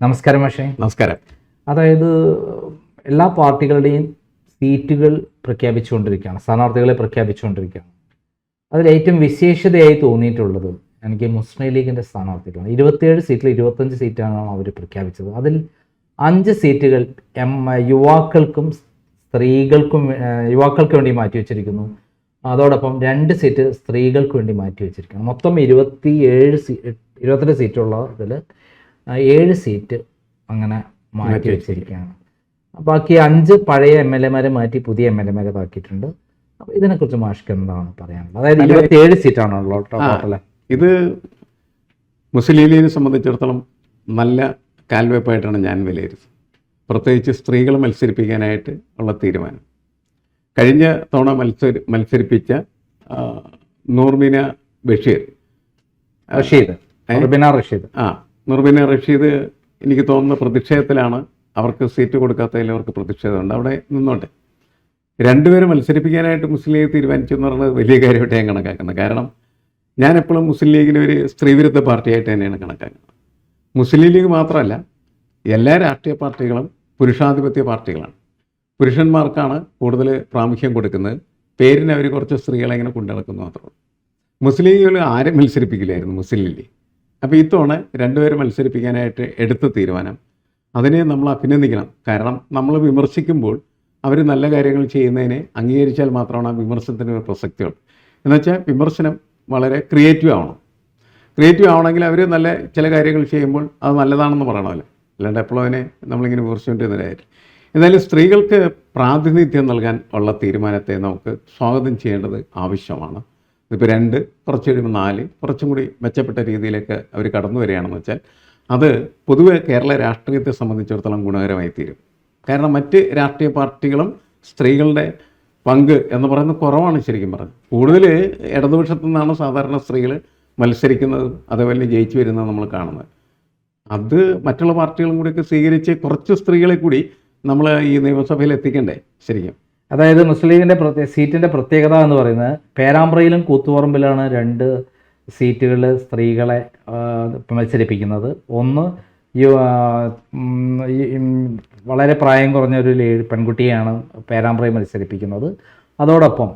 നമസ്കാരം പക്ഷേ. നമസ്കാരം. അതായത് എല്ലാ പാർട്ടികളുടെയും സീറ്റുകൾ പ്രഖ്യാപിച്ചുകൊണ്ടിരിക്കുകയാണ്, സ്ഥാനാർത്ഥികളെ പ്രഖ്യാപിച്ചുകൊണ്ടിരിക്കുകയാണ്. അതിൽ ഏറ്റവും വിശേഷതയായി തോന്നിയിട്ടുള്ളത് എനിക്ക് മുസ്ലിം ലീഗിൻ്റെ സ്ഥാനാർത്ഥികളാണ്. 27 സീറ്റിൽ 25 സീറ്റാണ് അവർ പ്രഖ്യാപിച്ചത്. അതിൽ 5 സീറ്റുകൾ യുവാക്കൾക്കും യുവാക്കൾക്ക് വേണ്ടി മാറ്റിവെച്ചിരിക്കുന്നു. അതോടൊപ്പം 2 സീറ്റ് സ്ത്രീകൾക്ക് വേണ്ടി മാറ്റിവെച്ചിരിക്കുന്നു. മൊത്തം 22 സീറ്റുള്ള ഇതിൽ 7 സീറ്റ് അങ്ങനെ മാറ്റി വെച്ചിരിക്കുകയാണ്. ബാക്കി 5 പഴയ MLA-മാരെ മാറ്റി പുതിയ MLA-മാരെ ആക്കിയിട്ടുണ്ട്. അപ്പോൾ ഇതിനെക്കുറിച്ച് മാഷ്ക്ക് എന്താണ് പറയാനുള്ളത്? അതായത് 27 സീറ്റാണല്ലോ ടോട്ടൽ. ഇത് മുസ്ലിം ലീഗിനെ സംബന്ധിച്ചിടത്തോളം നല്ല കാൽവെപ്പായിട്ടാണ് ഞാൻ വിലയിരുത്തുന്നത്. പ്രത്യേകിച്ച് സ്ത്രീകളെ മത്സരിപ്പിക്കാനായിട്ട് ഉള്ള തീരുമാനം. കഴിഞ്ഞ തവണ മത്സരിപ്പിച്ച നൂർബിന റഷീദ് എനിക്ക് തോന്നുന്ന പ്രതിഷേധത്തിലാണ്. അവർക്ക് സീറ്റ് കൊടുക്കാത്തതിൽ അവർക്ക് പ്രതിഷേധമുണ്ട്. അവിടെ നിന്നോട്ടെ. രണ്ടുപേരും മത്സരിപ്പിക്കാനായിട്ട് മുസ്ലിം ലീഗ് തീരുമാനിച്ചു എന്ന് പറയുന്നത് വലിയ കാര്യമായിട്ട് ഞാൻ കണക്കാക്കുന്നത്. കാരണം ഞാൻ എപ്പോഴും മുസ്ലിം ലീഗിനെ ഒരു സ്ത്രീവിരുദ്ധ പാർട്ടിയായിട്ട് തന്നെയാണ് കണക്കാക്കുന്നത്. മുസ്ലിം ലീഗ് മാത്രമല്ല, എല്ലാ രാഷ്ട്രീയ പാർട്ടികളും പുരുഷാധിപത്യ പാർട്ടികളാണ്. പുരുഷന്മാർക്കാണ് കൂടുതൽ പ്രാമുഖ്യം കൊടുക്കുന്നത്. പേരിന് അവർ കുറച്ച് സ്ത്രീകളെ ഇങ്ങനെ കൊണ്ടുനടക്കുന്നു മാത്രമേ. മുസ്ലിം ലീഗിൽ ആരും മത്സരിപ്പിക്കില്ലായിരുന്നു മുസ്ലിം ലീഗ്. അപ്പോൾ ഇത്തവണ രണ്ടുപേരും മത്സരിപ്പിക്കാനായിട്ട് എടുത്ത തീരുമാനം, അതിനെ നമ്മൾ അഭിനന്ദിക്കണം. കാരണം നമ്മൾ വിമർശിക്കുമ്പോൾ അവർ നല്ല കാര്യങ്ങൾ ചെയ്യുന്നതിനെ അംഗീകരിച്ചാൽ മാത്രമാണ് ആ വിമർശനത്തിന് ഒരു പ്രസക്തിയുള്ളൂ. എന്നുവെച്ചാൽ വിമർശനം വളരെ ക്രിയേറ്റീവ് ആവണം. ക്രിയേറ്റീവ് ആവണമെങ്കിൽ അവർ നല്ല ചില കാര്യങ്ങൾ ചെയ്യുമ്പോൾ അത് നല്ലതാണെന്ന് പറയണമല്ലോ. അല്ലാണ്ട് എപ്പോഴും അതിനെ നമ്മളിങ്ങനെ വിമർശിച്ചുകൊണ്ടിരുന്നതായിട്ട്. എന്നാലും സ്ത്രീകൾക്ക് പ്രാതിനിധ്യം നൽകാൻ ഉള്ള തീരുമാനത്തെ നമുക്ക് സ്വാഗതം ചെയ്യേണ്ടത് ആവശ്യമാണ്. ഇപ്പോൾ 2, കുറച്ച് കഴിയുമ്പോൾ 4, കുറച്ചും കൂടി മെച്ചപ്പെട്ട രീതിയിലേക്ക് അവർ കടന്നു വരികയാണെന്ന് വെച്ചാൽ അത് പൊതുവെ കേരള രാഷ്ട്രീയത്തെ സംബന്ധിച്ചിടത്തോളം ഗുണകരമായി തീരും. കാരണം മറ്റ് രാഷ്ട്രീയ പാർട്ടികളും സ്ത്രീകളുടെ പങ്ക് എന്ന് പറയുന്നത് കുറവാണ്. ശരിക്കും പറഞ്ഞത് കൂടുതൽ ഇടതുപക്ഷത്തു നിന്നാണ് സാധാരണ സ്ത്രീകൾ മത്സരിക്കുന്നതും അതുപോലെ ജയിച്ചു വരുന്നത് നമ്മൾ കാണുന്നത്. അത് മറ്റുള്ള പാർട്ടികളും കൂടിയൊക്കെ സ്വീകരിച്ച് കുറച്ച് സ്ത്രീകളെ കൂടി നമ്മൾ ഈ നിയമസഭയിൽ എത്തിക്കണ്ടേ ശരിക്കും. അതായത് മുസ്ലിം ലീഗിൻ്റെ സീറ്റിൻ്റെ പ്രത്യേകത എന്ന് പറയുന്നത് പേരാമ്പ്രയിലും കൂത്തുപറമ്പിലാണ് 2 സീറ്റുകൾ സ്ത്രീകളെ മത്സരിപ്പിക്കുന്നത്. ഒന്ന് വളരെ പ്രായം കുറഞ്ഞ ഒരു പെൺകുട്ടിയാണ് പേരാമ്പ്രയിൽ മത്സരിപ്പിക്കുന്നത്. അതോടൊപ്പം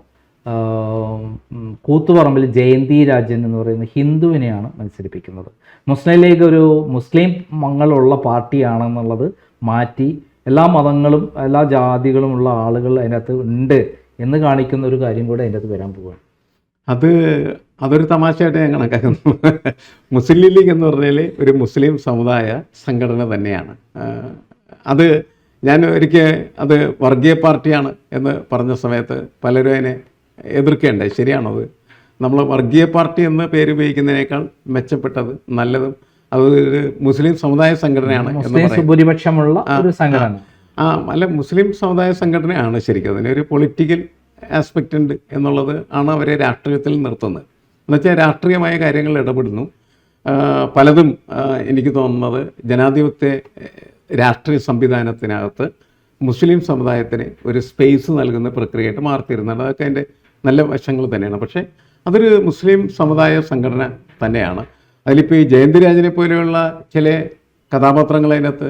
കൂത്തുപറമ്പിൽ ജയന്തി രാജൻ എന്ന് പറയുന്ന ഹിന്ദുവിനെയാണ് മത്സരിപ്പിക്കുന്നത്. മുസ്ലിം ലീഗ് ഒരു മുസ്ലിം മങ്ങളുള്ള പാർട്ടിയാണെന്നുള്ളത് മാറ്റി എല്ലാ മതങ്ങളും എല്ലാ ജാതികളുമുള്ള ആളുകൾ അതിനകത്ത് ഉണ്ട് എന്ന് കാണിക്കുന്ന ഒരു കാര്യം കൂടെ അതിൻ്റെ അകത്ത് വരാൻ പോവുകയാണ്. അതൊരു തമാശയായിട്ട് ഞാൻ കണക്കാക്കുന്നു. മുസ്ലിം ലീഗ് എന്ന് പറഞ്ഞാൽ ഒരു മുസ്ലിം സമുദായ സംഘടന തന്നെയാണ്. അത് ഞാൻ ഒരിക്കൽ അത് വർഗീയ പാർട്ടിയാണ് എന്ന് പറഞ്ഞ സമയത്ത് പലരും അതിനെ എതിർക്കേണ്ടത് ശരിയാണത്. നമ്മൾ വർഗീയ പാർട്ടി എന്ന് പേര് ഉപയോഗിക്കുന്നതിനേക്കാൾ മെച്ചപ്പെട്ടത് നല്ലതും അത് ഒരു മുസ്ലിം സമുദായ സംഘടനയാണ് ഭൂരിപക്ഷമുള്ള ഒരു സംഘടന. അല്ല, മുസ്ലിം സമുദായ സംഘടനയാണ് ശരിക്കും. അതിനൊരു പൊളിറ്റിക്കൽ ആസ്പെക്റ്റ് ഉണ്ട് എന്നുള്ളത് ആണ് അവരെ രാഷ്ട്രീയത്തിൽ നിർത്തുന്നത്. എന്നുവെച്ചാൽ രാഷ്ട്രീയമായ കാര്യങ്ങളിൽ ഇടപെടുന്നു. പലതും എനിക്ക് തോന്നുന്നത് ജനാധിപത്യ രാഷ്ട്രീയ സംവിധാനത്തിനകത്ത് മുസ്ലിം സമുദായത്തിന് ഒരു സ്പേസ് നൽകുന്ന പ്രക്രിയയായിട്ട് മാറിത്തീരുന്നുണ്ട്. അതൊക്കെ അതിൻ്റെ നല്ല വശങ്ങൾ തന്നെയാണ്. പക്ഷേ അതൊരു മുസ്ലിം സമുദായ സംഘടന തന്നെയാണ്. അതിലിപ്പോൾ ഈ ജയന്തി രാജനെ പോലെയുള്ള ചില കഥാപാത്രങ്ങൾ അതിനകത്ത്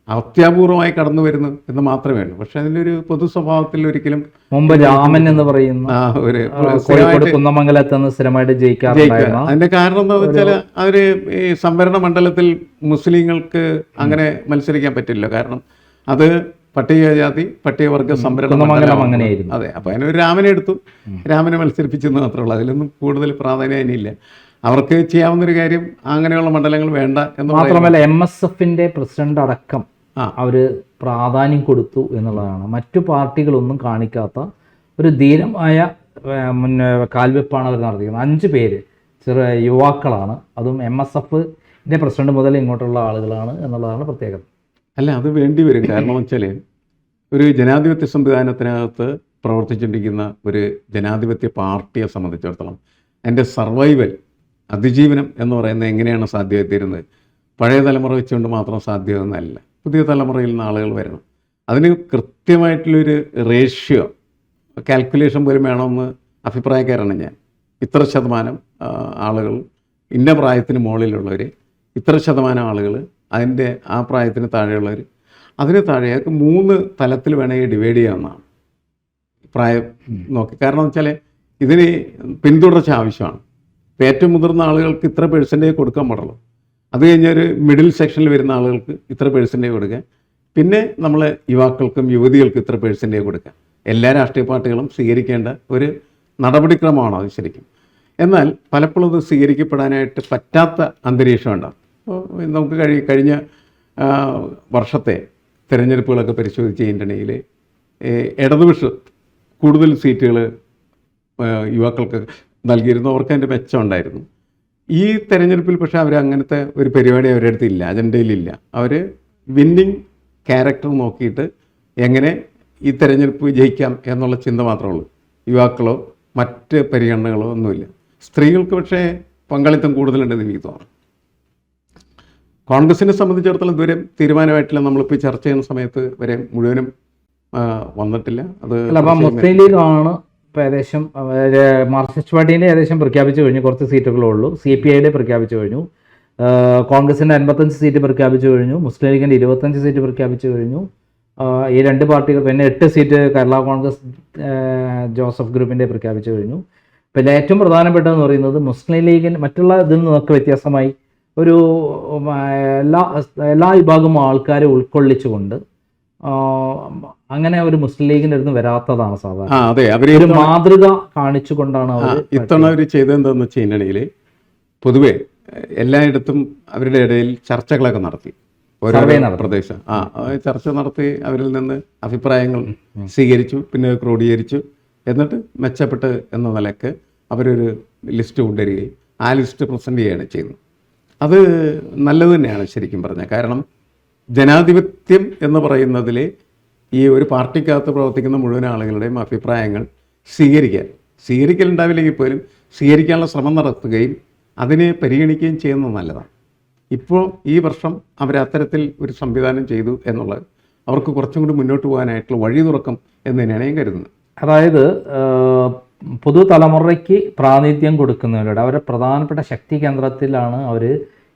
അത്യാപൂർവമായി കടന്നു വരുന്നു എന്ന് മാത്രമേ ഉള്ളൂ. പക്ഷെ അതിൻ്റെ ഒരു പൊതു സ്വഭാവത്തിൽ ഒരിക്കലും മുമ്പ് രാമൻ എന്ന് പറയുന്ന ഒരു കുന്നമംഗലത്ത് സ്ഥിരമായിട്ട് ജയിക്കാറുണ്ടായിരുന്നു. അതിന്റെ കാരണം എന്താണെന്ന് വെച്ചാൽ അവർ ഈ സംവരണ മണ്ഡലത്തിൽ മുസ്ലിങ്ങൾക്ക് അങ്ങനെ മത്സരിക്കാൻ പറ്റില്ല. കാരണം അത് പട്ടികജാതി പട്ടികവർഗ സംവരണ മണ്ഡലം അങ്ങനെയായിരുന്നു. അതെ, അപ്പോൾ അതിനൊരു രാമനെ എടുത്തു, രാമനെ മത്സരിപ്പിച്ചെന്ന് മാത്രമേ ഉള്ളൂ. അതിലൊന്നും കൂടുതൽ പ്രാധാന്യം അതിനില്ല. അവർക്ക് ചെയ്യാവുന്നൊരു കാര്യം അങ്ങനെയുള്ള മണ്ഡലങ്ങൾ വേണ്ട എന്ന് മാത്രമല്ല MSF-ന്റെ പ്രസിഡന്റ് അടക്കം അവർ പ്രാധാന്യം കൊടുത്തു എന്നുള്ളതാണ്. മറ്റു പാർട്ടികളൊന്നും കാണിക്കാത്ത ഒരു ധീരമായ കാൽവെപ്പാണ് അവർ നടത്തിയത്. 5 പേര് ചെറിയ യുവാക്കളാണ്. അതും MSF-ന്റെ പ്രസിഡന്റ് മുതൽ ഇങ്ങോട്ടുള്ള ആളുകളാണ് എന്നുള്ളതാണ് പ്രത്യേകത. അല്ല, അത് വേണ്ടി വരും. കാരണം വെച്ചാൽ ഒരു ജനാധിപത്യ സംവിധാനത്തിനകത്ത് പ്രവർത്തിച്ചുകൊണ്ടിരിക്കുന്ന ഒരു ജനാധിപത്യ പാർട്ടിയെ സംബന്ധിച്ചിടത്തോളം അതിൻ്റെ സർവൈവൽ, അതിജീവനം എന്ന് പറയുന്നത് എങ്ങനെയാണ് സാധ്യമായിത്തീരുന്നത്? പഴയ തലമുറ വെച്ചുകൊണ്ട് മാത്രം സാധ്യമെന്നല്ല. പുതിയ തലമുറയിൽ നിന്ന് ആളുകൾ വരണം. അതിന് കൃത്യമായിട്ടുള്ളൊരു റേഷ്യോ കാൽക്കുലേഷൻ പോലും വേണമെന്ന് അഭിപ്രായക്കാരാണ് ഞാൻ. ഇത്ര ശതമാനം ആളുകൾ ഇന്ന പ്രായത്തിന് മുകളിലുള്ളവർ, ഇത്ര ശതമാനം ആളുകൾ അതിൻ്റെ ആ പ്രായത്തിന് താഴെയുള്ളവർ, അതിന് താഴെ അയാൾക്ക് 3 തലത്തിൽ വേണമെങ്കിൽ ഡിവൈഡ് ചെയ്യാവുന്നതാണ് പ്രായം നോക്കി. കാരണം എന്ന് വെച്ചാൽ ഇതിന് പിന്തുടർച്ച ആവശ്യമാണ്. ഇപ്പോൾ ഏറ്റവും മുതിർന്ന ആളുകൾക്ക് ഇത്ര പെർസെൻറ്റേജ് കൊടുക്കാൻ പാടുള്ളൂ. അത് കഴിഞ്ഞൊരു മിഡിൽ സെക്ഷനിൽ വരുന്ന ആളുകൾക്ക് ഇത്ര പെർസെൻറ്റേജ് കൊടുക്കുക. പിന്നെ നമ്മൾ യുവാക്കൾക്കും യുവതികൾക്കും ഇത്ര പെർസെൻറ്റേജ് കൊടുക്കുക. എല്ലാ രാഷ്ട്രീയ പാർട്ടികളും സ്വീകരിക്കേണ്ട ഒരു നടപടിക്രമമാണ് അത് ശരിക്കും. എന്നാൽ പലപ്പോഴും അത് സ്വീകരിക്കപ്പെടാനായിട്ട് പറ്റാത്ത അന്തരീക്ഷമുണ്ടാകും. അപ്പോൾ നമുക്ക് കഴിഞ്ഞ വർഷത്തെ തിരഞ്ഞെടുപ്പുകളൊക്കെ പരിശോധിച്ച് കഴിഞ്ഞിട്ടുണ്ടെങ്കിൽ ഇടതുപക്ഷം കൂടുതൽ സീറ്റുകൾ യുവാക്കൾക്ക് നൽകിയിരുന്നു. അവർക്ക് അതിൻ്റെ മെച്ചമുണ്ടായിരുന്നു. ഈ തെരഞ്ഞെടുപ്പിൽ പക്ഷേ അവർ അങ്ങനത്തെ ഒരു പരിപാടി അവരുടെ അടുത്തില്ല, അജണ്ടയിലില്ല. അവർ വിന്നിങ് ക്യാരക്ടർ നോക്കിയിട്ട് എങ്ങനെ ഈ തെരഞ്ഞെടുപ്പ് ജയിക്കാം എന്നുള്ള ചിന്ത മാത്രമേ ഉള്ളൂ. യുവാക്കളോ മറ്റ് പരിഗണനകളോ ഒന്നുമില്ല. സ്ത്രീകൾക്ക് പക്ഷേ പങ്കാളിത്തം കൂടുതലുണ്ടെന്ന് എനിക്ക് തോന്നുന്നു. കോൺഗ്രസിനെ സംബന്ധിച്ചിടത്തോളം ഇതുവരെ തീരുമാനമായിട്ടില്ല. നമ്മളിപ്പോൾ ചർച്ച ചെയ്യുന്ന സമയത്ത് വരെ മുഴുവനും വന്നിട്ടില്ല. അത് മുസ്ലിം ലീഗാണ് ഇപ്പോൾ ഏകദേശം മാർക്സിസ്റ്റ് പാർട്ടീൻ്റെ ഏകദേശം പ്രഖ്യാപിച്ചു കഴിഞ്ഞു. കുറച്ച് സീറ്റുകളേ ഉള്ളൂ. CPIയുടെ പ്രഖ്യാപിച്ചു കഴിഞ്ഞു. കോൺഗ്രസിൻ്റെ 55 സീറ്റ് പ്രഖ്യാപിച്ചു കഴിഞ്ഞു. മുസ്ലിം ലീഗിൻ്റെ 25 സീറ്റ് പ്രഖ്യാപിച്ചു കഴിഞ്ഞു. ഈ 2 പാർട്ടികൾ പിന്നെ 8 സീറ്റ് കേരള കോൺഗ്രസ് ജോസഫ് ഗ്രൂപ്പിൻ്റെ പ്രഖ്യാപിച്ചു കഴിഞ്ഞു. പിന്നെ ഏറ്റവും പ്രധാനപ്പെട്ടതെന്ന് പറയുന്നത് മുസ്ലിം ലീഗിന് മറ്റുള്ള ഇതിൽ നിന്നൊക്കെ വ്യത്യാസമായി ഒരു എല്ലാ വിഭാഗം ആൾക്കാരെ ഉൾക്കൊള്ളിച്ചുകൊണ്ട് അങ്ങനെ ഒരു മുസ്ലിം ലീഗിൻ്റെ അടുത്ത് വരാത്തതാണ് സാധാരണ. അതെ, ഒരു മാതൃക കാണിച്ചുകൊണ്ടാണ് അവർ ഇത്തവണ അവർ ചെയ്തതെന്താണെന്ന് വെച്ച് കഴിഞ്ഞിട്ടുണ്ടെങ്കിൽ പൊതുവെ എല്ലായിടത്തും അവരുടെ ഇടയിൽ ചർച്ചകളൊക്കെ നടത്തി. ഓരോ പ്രദേശം ചർച്ച നടത്തി അവരിൽ നിന്ന് അഭിപ്രായങ്ങൾ സ്വീകരിച്ചു, പിന്നെ ക്രോഡീകരിച്ചു. എന്നിട്ട് മെച്ചപ്പെട്ട് എന്ന നിലയ്ക്ക് അവരൊരു ലിസ്റ്റ് കൊണ്ടുവരികയും ആ ലിസ്റ്റ് പ്രസൻറ്റ് ചെയ്യുകയാണ് ചെയ്യുന്നത്. അത് നല്ലത് തന്നെയാണ് ശരിക്കും പറഞ്ഞാൽ. കാരണം ജനാധിപത്യം എന്ന് പറയുന്നതിൽ ഈ ഒരു പാർട്ടിക്കകത്ത് പ്രവർത്തിക്കുന്ന മുഴുവൻ ആളുകളുടെയും അഭിപ്രായങ്ങൾ സ്വീകരിക്കലുണ്ടാവില്ലെങ്കിൽ പോലും സ്വീകരിക്കാനുള്ള ശ്രമം നടത്തുകയും അതിനെ പരിഗണിക്കുകയും ചെയ്യുന്നത് നല്ലതാണ്. ഇപ്പോൾ ഈ വർഷം അവർ അത്തരത്തിൽ ഒരു സംവിധാനം ചെയ്തു എന്നുള്ളത് അവർക്ക് കുറച്ചും കൂടി മുന്നോട്ട് പോകാനായിട്ടുള്ള വഴി തുറക്കും എന്ന് തന്നെയാണ് ഞാൻ കരുതുന്നത്. അതായത് പുതുതലമുറയ്ക്ക് പ്രാതിനിധ്യം കൊടുക്കുന്നവരുടെ അവരുടെ പ്രധാനപ്പെട്ട ശക്തി കേന്ദ്രത്തിലാണ് അവർ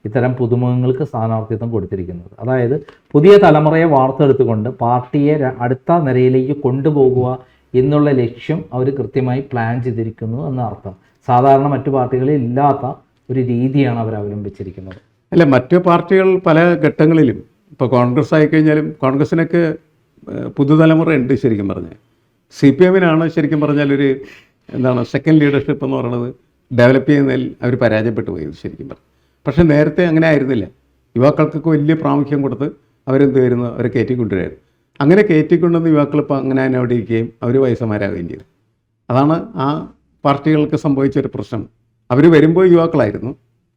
ഇത്തരം പുതുമുഖങ്ങൾക്ക് സ്ഥാനാർത്ഥിത്വം കൊടുത്തിരിക്കുന്നത്. അതായത് പുതിയ തലമുറയെ വാർത്തെടുത്തുകൊണ്ട് പാർട്ടിയെ അടുത്ത നിരയിലേക്ക് കൊണ്ടുപോകുക എന്നുള്ള ലക്ഷ്യം അവർ കൃത്യമായി പ്ലാൻ ചെയ്തിരിക്കുന്നു എന്നർത്ഥം. സാധാരണ മറ്റു പാർട്ടികളിൽ ഇല്ലാത്ത ഒരു രീതിയാണ് അവർ അവലംബിച്ചിരിക്കുന്നത്. അല്ല, മറ്റു പാർട്ടികൾ പല ഘട്ടങ്ങളിലും ഇപ്പോൾ കോൺഗ്രസ് ആയിക്കഴിഞ്ഞാലും കോൺഗ്രസിനൊക്കെ പുതുതലമുറ ഉണ്ട് ശരിക്കും പറഞ്ഞാൽ. CPMനാണ് ശരിക്കും പറഞ്ഞാൽ ഒരു സെക്കൻഡ് ലീഡർഷിപ്പ് എന്ന് പറയുന്നത് ഡെവലപ്പ് ചെയ്യുന്നതിൽ അവർ പരാജയപ്പെട്ടു പോയത് ശരിക്കും പറഞ്ഞു. പക്ഷേ നേരത്തെ അങ്ങനെ ആയിരുന്നില്ല. യുവാക്കൾക്കൊക്കെ വലിയ പ്രാമുഖ്യം കൊടുത്ത് അവരെന്ത് വരുന്നു, അവരെ കയറ്റിക്കൊണ്ടുവരായിരുന്നു. അങ്ങനെ കയറ്റിക്കൊണ്ടുവന്ന് യുവാക്കൾ ഇപ്പോൾ അങ്ങനെ തന്നെ അവിടെ ഇരിക്കുകയും അവർ വയസ്സന്മാരാകുകയും ചെയ്തു. അതാണ് ആ പാർട്ടികൾക്ക് സംഭവിച്ചൊരു പ്രശ്നം. അവർ വരുമ്പോൾ യുവാക്കളായിരുന്നു,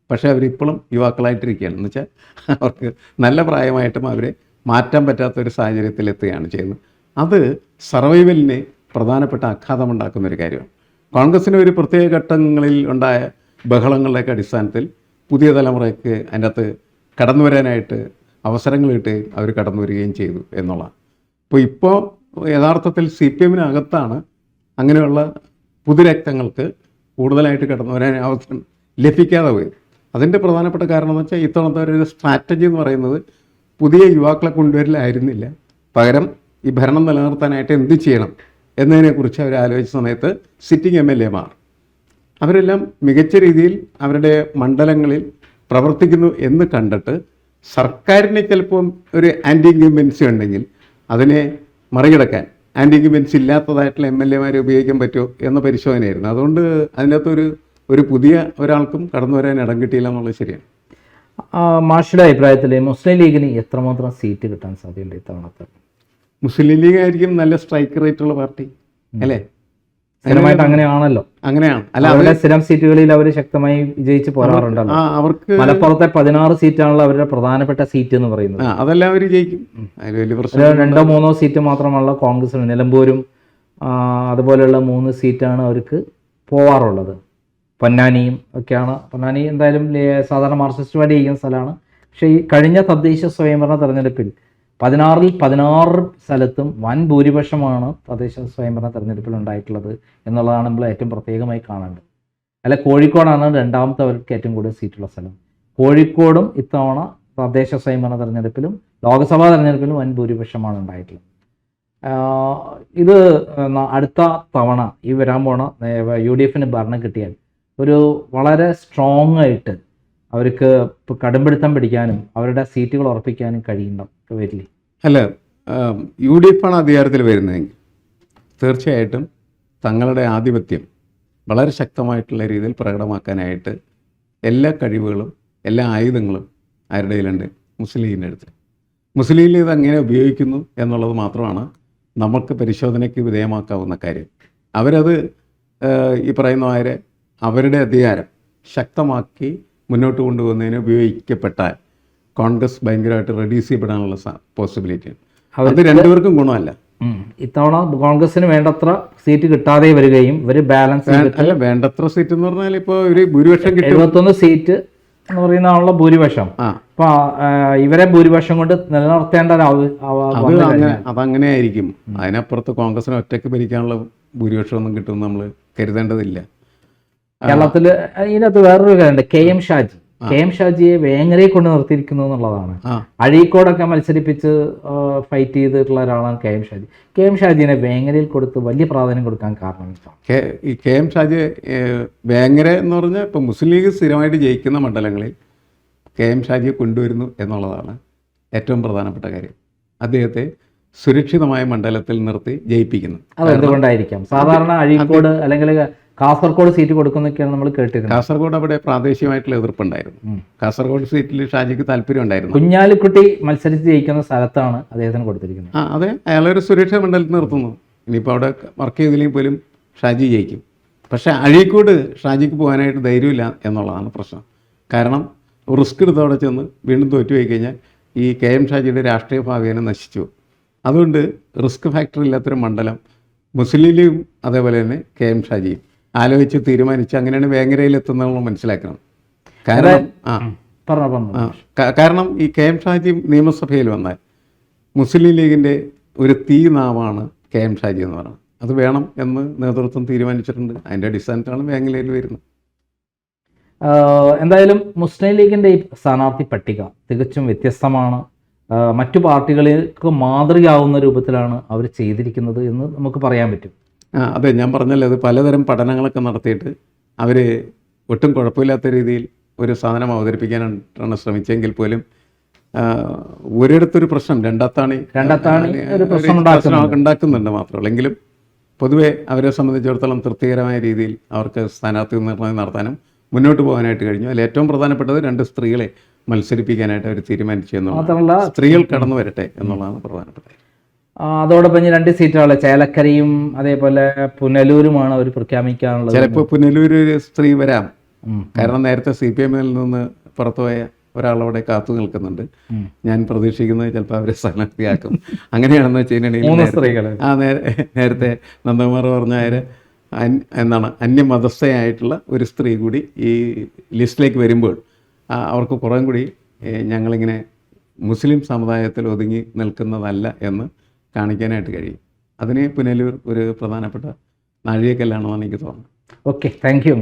പക്ഷേ അവരിപ്പോഴും യുവാക്കളായിട്ടിരിക്കുകയാണ്. എന്ന് വെച്ചാൽ അവർക്ക് നല്ല പ്രായമായിട്ടും അവരെ മാറ്റാൻ പറ്റാത്തൊരു സാഹചര്യത്തിലെത്തുകയാണ് ചെയ്യുന്നത്. അത് സർവൈവലിന് പ്രധാനപ്പെട്ട ആഘാതമുണ്ടാക്കുന്നൊരു കാര്യമാണ്. കോൺഗ്രസ്സിന് ഒരു പ്രത്യേക ഘട്ടങ്ങളിൽ ഉണ്ടായ ബഹളങ്ങളുടെയൊക്കെ അടിസ്ഥാനത്തിൽ പുതിയ തലമുറയ്ക്ക് അതിൻ്റെ അകത്ത് കടന്നു വരാനായിട്ട് അവസരങ്ങൾ കിട്ടുകയും അവർ കടന്നു വരികയും ചെയ്തു എന്നുള്ളതാണ്. ഇപ്പോൾ യഥാർത്ഥത്തിൽ CPMനകത്താണ് അങ്ങനെയുള്ള പുതുരക്തങ്ങൾക്ക് കൂടുതലായിട്ട് കടന്നു വരാൻ അവസരം ലഭിക്കാതെ പോയി. അതിൻ്റെ പ്രധാനപ്പെട്ട കാരണം എന്ന് വെച്ചാൽ ഇത്തവണത്തെ ഒരു സ്ട്രാറ്റജി എന്ന് പറയുന്നത് പുതിയ യുവാക്കളെ കൊണ്ടുവരലായിരുന്നില്ല. പകരം ഈ ഭരണം നിലനിർത്താനായിട്ട് എന്ത് ചെയ്യണം എന്നതിനെക്കുറിച്ച് അവർ ആലോചിച്ച സമയത്ത് സിറ്റിംഗ് MLAമാർ അവരെല്ലാം മികച്ച രീതിയിൽ അവരുടെ മണ്ഡലങ്ങളിൽ പ്രവർത്തിക്കുന്നു എന്ന് കണ്ടിട്ട് സർക്കാരിന് ചിലപ്പം ഒരു ആൻറ്റി ഇൻക്യുംബൻസി ഉണ്ടെങ്കിൽ അതിനെ മറികടക്കാൻ ആൻറ്റി ഇൻക്യുംബൻസി ഇല്ലാത്തതായിട്ടുള്ള MLAമാരെ ഉപയോഗിക്കാൻ പറ്റുമോ എന്ന പരിശോധനയായിരുന്നു. അതുകൊണ്ട് അതിനകത്തൊരു പുതിയ ഒരാൾക്കും കടന്നു വരാൻ ഇടം കിട്ടിയില്ല എന്നുള്ളത് ശരിയാണ്. മാഷിയുടെ അഭിപ്രായത്തിൽ മുസ്ലിം ലീഗിന് എത്രമാത്രം സീറ്റ് കിട്ടാൻ സാധ്യതയുണ്ട് ഇത്തവണത്തെ? മുസ്ലിം ലീഗ് ആയിരിക്കും നല്ല സ്ട്രൈക്ക് റേറ്റ് ഉള്ള പാർട്ടി അല്ലേ? സ്ഥിരമായിട്ട് അങ്ങനെയാണല്ലോ. അങ്ങനെയാണ്. അല്ല, അവരുടെ സ്ഥിരം സീറ്റുകളിൽ അവർ ശക്തമായി വിജയിച്ച് പോരാറുണ്ടല്ലോ. അവർക്ക് മലപ്പുറത്തെ 16 സീറ്റാണല്ലോ അവരുടെ പ്രധാനപ്പെട്ട സീറ്റ് എന്ന് പറയുന്നത്. അതെല്ലാം അവർ ജയിക്കും. 2-3 സീറ്റ് മാത്രമല്ല കോൺഗ്രസിന്. നിലമ്പൂരും അതുപോലെയുള്ള 3 സീറ്റാണ് അവർക്ക് പോവാറുള്ളത്. പൊന്നാനിയും ഒക്കെയാണ്. പൊന്നാനി എന്തായാലും സാധാരണ മാർക്സിസ്റ്റ് പാർട്ടി ചെയ്യുന്ന സ്ഥലമാണ്. പക്ഷേ ഈ കഴിഞ്ഞ തദ്ദേശ സ്വയംഭരണ തെരഞ്ഞെടുപ്പിൽ 16 സ്ഥലത്തും വൻ ഭൂരിപക്ഷമാണ് തദ്ദേശ സ്വയംഭരണ തെരഞ്ഞെടുപ്പിൽ ഉണ്ടായിട്ടുള്ളത് എന്നുള്ളതാണ് നമ്മൾ ഏറ്റവും പ്രത്യേകമായി കാണേണ്ടത്. അല്ല, കോഴിക്കോടാണ് രണ്ടാമത്തെ അവർക്ക് ഏറ്റവും കൂടുതൽ സീറ്റുള്ള സ്ഥലം. കോഴിക്കോടും ഇത്തവണ തദ്ദേശ സ്വയംഭരണ തെരഞ്ഞെടുപ്പിലും ലോക്സഭാ തെരഞ്ഞെടുപ്പിലും വൻ ഭൂരിപക്ഷമാണ് ഉണ്ടായിട്ടുള്ളത്. ഇത് അടുത്ത തവണ ഈ വരാൻ പോണ UDF-ന് ഭരണം കിട്ടിയാൽ ഒരു വളരെ സ്ട്രോങ് ആയിട്ട് അവർക്ക് ഇപ്പോൾ കടുംപിടുത്തം പിടിക്കാനും അവരുടെ സീറ്റുകൾ ഉറപ്പിക്കാനും വരില്ലേ? അല്ല, UDF ആണ് അധികാരത്തിൽ വരുന്നതെങ്കിൽ തീർച്ചയായിട്ടും തങ്ങളുടെ ആധിപത്യം വളരെ ശക്തമായിട്ടുള്ള രീതിയിൽ പ്രകടമാക്കാനായിട്ട് എല്ലാ കഴിവുകളും എല്ലാ ആയുധങ്ങളും ആരുടെ കയ്യിലുണ്ട്? മുസ്ലിം ലീഗിൻ്റെ അടുത്ത്. മുസ്ലിം ലീഗ് ഇത് എങ്ങനെ ഉപയോഗിക്കുന്നു എന്നുള്ളത് മാത്രമാണ് നമുക്ക് പരിശോധനയ്ക്ക് വിധേയമാക്കാവുന്ന കാര്യം. അവരത് ഈ പറയുന്ന അവരുടെ അധികാരം ശക്തമാക്കി മുന്നോട്ട് കൊണ്ടുപോകുന്നതിന് ഉപയോഗിക്കപ്പെട്ടാൽ കോൺഗ്രസ് ഭയങ്കരമായിട്ട് റെഡ്യൂസ് ചെയ്യപ്പെടാനുള്ള പോസിബിലിറ്റി. അത് രണ്ടുപേർക്കും ഗുണമല്ല. ഇത്തവണ കോൺഗ്രസിന് വേണ്ടത്ര സീറ്റ് കിട്ടാതെ വരികയും ഇവർ ബാലൻസ് അല്ല, വേണ്ടത്ര സീറ്റ് എന്ന് പറഞ്ഞാൽ ഇപ്പോൾ ഒരു ഭൂരിപക്ഷം കിട്ടും. 71 സീറ്റ് എന്ന് പറയുന്ന ഭൂരിപക്ഷം. അപ്പൊ ഇവരെ ഭൂരിപക്ഷം കൊണ്ട് നിലനിർത്തേണ്ട അതങ്ങനെ ആയിരിക്കും. അതിനപ്പുറത്ത് കോൺഗ്രസിന് ഒറ്റയ്ക്ക് ഭരിക്കാനുള്ള ഭൂരിപക്ഷം ഒന്നും കിട്ടുമെന്ന് നമ്മൾ കരുതേണ്ടതില്ല. കേരളത്തില് ഇതിനകത്ത് വേറൊരു കാര്യമുണ്ട്. KM ഷാജിയെ വേങ്ങരയെ കൊണ്ട് നിർത്തിയിരിക്കുന്നു എന്നുള്ളതാണ്. അഴീക്കോടൊക്കെ മത്സരിപ്പിച്ച് ഫൈറ്റ് ചെയ്തിട്ടുള്ള ഒരാളാണ് KM ഷാജിനെ വേങ്ങരയിൽ കൊടുത്ത് വലിയ പ്രാധാന്യം കൊടുക്കാൻ കാരണം ഈ KM ഷാജി വേങ്ങര എന്ന് പറഞ്ഞാൽ ഇപ്പോൾ മുസ്ലിം ലീഗ് സ്ഥിരമായിട്ട് ജയിക്കുന്ന മണ്ഡലങ്ങളിൽ KM ഷാജിയെ കൊണ്ടുവരുന്നു എന്നുള്ളതാണ് ഏറ്റവും പ്രധാനപ്പെട്ട കാര്യം. അദ്ദേഹത്തെ സുരക്ഷിതമായ മണ്ഡലത്തിൽ നിർത്തി ജയിപ്പിക്കുന്നു. അതെന്തുകൊണ്ടായിരിക്കാം? സാധാരണ അഴീക്കോട് അല്ലെങ്കിൽ കാസർഗോഡ് സീറ്റ് കൊടുക്കുന്നൊക്കെയാണ് നമ്മൾ കേട്ടിരുന്നത്. കാസർഗോഡ് അവിടെ പ്രാദേശികമായിട്ടുള്ള എതിർപ്പുണ്ടായിരുന്നു. കാസർഗോഡ് സീറ്റിൽ ഷാജിക്ക് താല്പര്യം ഉണ്ടായിരുന്നു. കുഞ്ഞാലിക്കുട്ടി മത്സരിച്ച് ജയിക്കുന്ന സ്ഥലത്താണ് അദ്ദേഹത്തിന് കൊടുത്തിരിക്കുന്നത്. അതെ, അയാളൊരു സുരക്ഷാ മണ്ഡലത്തിൽ നിർത്തുന്നു. ഇനിയിപ്പോൾ അവിടെ വർക്ക് ചെയ്തില്ലെങ്കിൽ പോലും ഷാജി ജയിക്കും. പക്ഷേ അഴീക്കോട് ഷാജിക്ക് പോകാനായിട്ട് ധൈര്യമില്ല എന്നുള്ളതാണ് പ്രശ്നം. കാരണം റിസ്ക് എടുത്ത് അവിടെ ചെന്ന് വീണ്ടും തോറ്റുപോയി കഴിഞ്ഞാൽ ഈ KM ഷാജിയുടെ രാഷ്ട്രീയ ഭാവിയെ നശിച്ചു. അതുകൊണ്ട് റിസ്ക് ഫാക്ടർ ഇല്ലാത്തൊരു മണ്ഡലം മുസ്ലിം ലീഗും അതേപോലെ തന്നെ KM ഷാജിയും ആലോചിച്ച് തീരുമാനിച്ച് അങ്ങനെയാണ് വേങ്ങരയിൽ എത്തുന്നതെന്ന് മനസ്സിലാക്കണം. കാരണം ഈ KM ഷാജി നിയമസഭയിൽ വന്നാൽ മുസ്ലിം ലീഗിൻ്റെ ഒരു തീ നാവാണ് KM ഷാജി എന്ന് പറയുന്നത്. അത് വേണം എന്ന് നേതൃത്വം തീരുമാനിച്ചിട്ടുണ്ട്. അതിൻ്റെ അടിസ്ഥാനത്തിലാണ് വേങ്ങരയിൽ വരുന്നത്. എന്തായാലും മുസ്ലിം ലീഗിൻ്റെ ഈ സ്ഥാനാർത്ഥി പട്ടിക തികച്ചും വ്യത്യസ്തമാണ്. മറ്റു പാർട്ടികൾക്ക് മാതൃകയാവുന്ന രൂപത്തിലാണ് അവർ ചെയ്തിരിക്കുന്നത് എന്ന് നമുക്ക് പറയാൻ പറ്റും. അതെ, ഞാൻ പറഞ്ഞല്ലോ, അത് പലതരം പഠനങ്ങളൊക്കെ നടത്തിയിട്ട് അവർ ഒട്ടും കുഴപ്പമില്ലാത്ത രീതിയിൽ ഒരു സാധനം അവതരിപ്പിക്കാനാണ് ശ്രമിച്ചെങ്കിൽ പോലും ഒരിടത്തൊരു പ്രശ്നം രണ്ടാത്താണി ഉണ്ടാക്കുന്നുണ്ട് മാത്രമല്ല. എങ്കിലും പൊതുവെ അവരെ സംബന്ധിച്ചിടത്തോളം തൃപ്തികരമായ രീതിയിൽ അവർക്ക് സ്ഥാനാർത്ഥി നിർണ്ണയം നടത്താനും മുന്നോട്ട് പോകാനായിട്ട് കഴിഞ്ഞു. അതിൽ ഏറ്റവും പ്രധാനപ്പെട്ടത് 2 സ്ത്രീകളെ മത്സരിപ്പിക്കാനായിട്ട് അവർ തീരുമാനിച്ചു എന്നുള്ളതാണ്. സ്ത്രീകൾ കടന്നു വരട്ടെ എന്നുള്ളതാണ് പ്രധാനപ്പെട്ടത്. അതോടൊപ്പം 2 സീറ്റുകൾ ചേലക്കരയും അതേപോലെ പുനലൂരുമാണ് അവർ പ്രഖ്യാപിക്കാനുള്ളത്. ചിലപ്പോൾ പുനലൂർ ഒരു സ്ത്രീ വരാം. കാരണം നേരത്തെ CPM-ൽ നിന്ന് പുറത്തുപോയ ഒരാളവിടെ കാത്തു നിൽക്കുന്നുണ്ട്. ഞാൻ പ്രതീക്ഷിക്കുന്നത് ചിലപ്പോൾ അവരെ സ്ഥാനാർത്ഥിയാക്കും. അങ്ങനെയാണെന്ന് വെച്ച് കഴിഞ്ഞിട്ടുണ്ടെങ്കിൽ നേരത്തെ നന്ദകുമാർ പറഞ്ഞ അന്യമതസ്ഥയായിട്ടുള്ള ഒരു സ്ത്രീ കൂടി ഈ ലിസ്റ്റിലേക്ക് വരുമ്പോൾ അവർക്ക് കുറേ കൂടി ഞങ്ങളിങ്ങനെ മുസ്ലിം സമുദായത്തിൽ ഒതുങ്ങി നിൽക്കുന്നതല്ല എന്ന് കാണിക്കാനായിട്ട് കഴിയും. അതിന് പുനലൂർ ഒരു പ്രധാനപ്പെട്ട നാഴികക്കല്ലാണെന്നാണ് എനിക്ക് തോന്നുന്നത്. Okay, thank you.